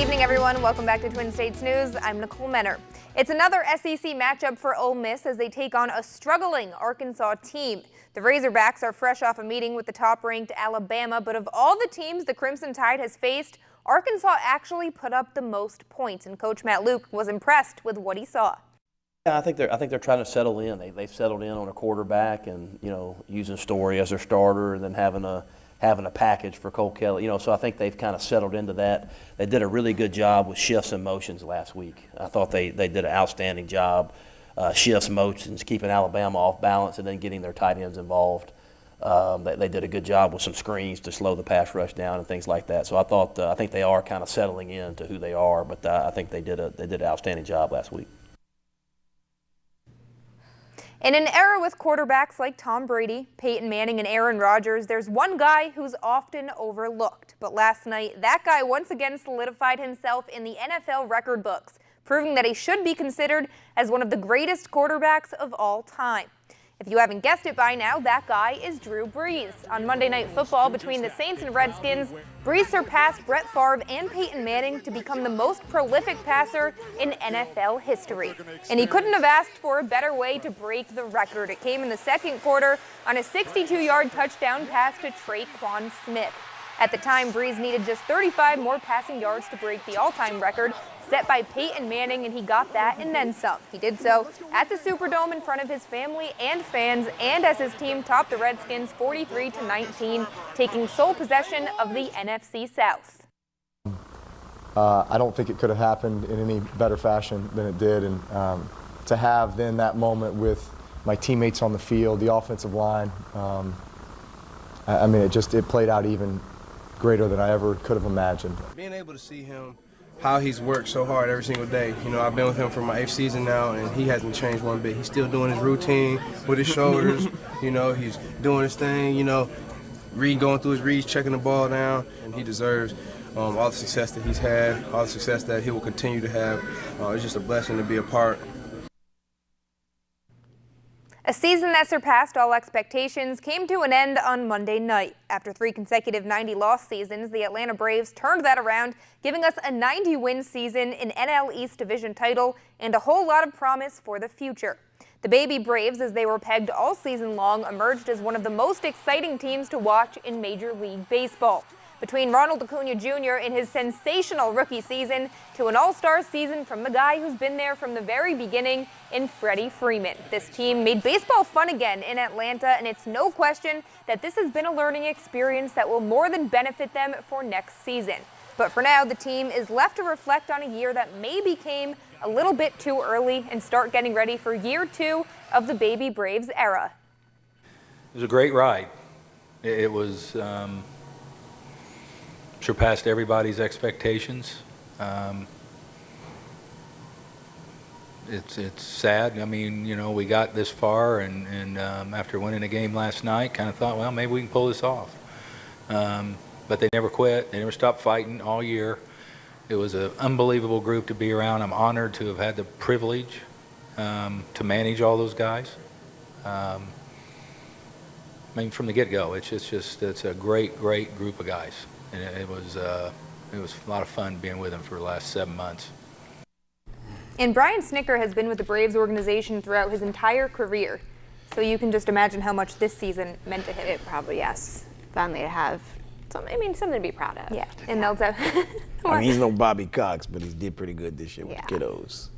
evening, everyone. Welcome back to Twin States News. I'm Nicole Menner. It's another SEC matchup for Ole Miss as they take on a struggling Arkansas team. The Razorbacks are fresh off a meeting with the top-ranked Alabama, but of all the teams the Crimson Tide has faced, Arkansas actually put up the most points, and Coach Matt Luke was impressed with what he saw. Yeah, I think they're trying to settle in. They've settled in on a quarterback, and using Story as their starter, and then having a package for Cole Kelly. So I think they've kind of settled into that. They did a really good job with shifts and motions last week. I thought they did an outstanding job. Shifts, motions, keeping Alabama off balance, and then getting their tight ends involved. They did a good job with some screens to slow the pass rush down and things like that. So I think they are kind of settling into who they are, but I think they did an outstanding job last week. In an era with quarterbacks like Tom Brady, Peyton Manning, and Aaron Rodgers, there's one guy who's often overlooked. But last night, that guy once again solidified himself in the NFL record books, proving that he should be considered as one of the greatest quarterbacks of all time. If you haven't guessed it by now, that guy is Drew Brees. On Monday Night Football between the Saints and Redskins, Brees surpassed Brett Favre and Peyton Manning to become the most prolific passer in NFL history. And he couldn't have asked for a better way to break the record. It came in the second quarter on a 62-yard touchdown pass to Traquan Smith. At the time, Brees needed just 35 more passing yards to break the all-time record set by Peyton Manning, and he got that and then some. He did so at the Superdome in front of his family and fans, and as his team topped the Redskins 43-19, taking sole possession of the NFC South. I don't think it could have happened in any better fashion than it did, and to have then that moment with my teammates on the field, the offensive line, I mean, it played out even greater than I ever could have imagined. Being able to see him, how he's worked so hard every single day. I've been with him for my 8th season now, and he hasn't changed one bit. He's still doing his routine with his shoulders. He's doing his thing, going through his reads, checking the ball down, and he deserves all the success that he's had, all the success that he will continue to have. It's just a blessing to be a part. A season that surpassed all expectations came to an end on Monday night. After 3 consecutive 90-loss seasons, the Atlanta Braves turned that around, giving us a 90-win season, an NL East Division title, and a whole lot of promise for the future. The Baby Braves, as they were pegged all season long, emerged as one of the most exciting teams to watch in Major League Baseball. Between Ronald Acuna Jr. in his sensational rookie season to an all-star season from the guy who's been there from the very beginning in Freddie Freeman, this team made baseball fun again in Atlanta, and it's no question that this has been a learning experience that will more than benefit them for next season. But for now, the team is left to reflect on a year that maybe came a little bit too early and start getting ready for year 2 of the Baby Braves era. It was a great ride. It was surpassed everybody's expectations. It's sad. I mean, we got this far, and after winning a game last night, kind of thought, well, maybe we can pull this off. But they never quit. They never stopped fighting all year. It was an unbelievable group to be around. I'm honored to have had the privilege to manage all those guys. I mean, from the get-go, it's a great group of guys. And it was a lot of fun being with him for the last 7 months. And Brian Snitker has been with the Braves organization throughout his entire career. So you can just imagine how much this season meant to him. It probably, yes. Finally to have something to be proud of. Yeah. And they'll I mean, he's no Bobby Cox, but he did pretty good this year with the kiddos.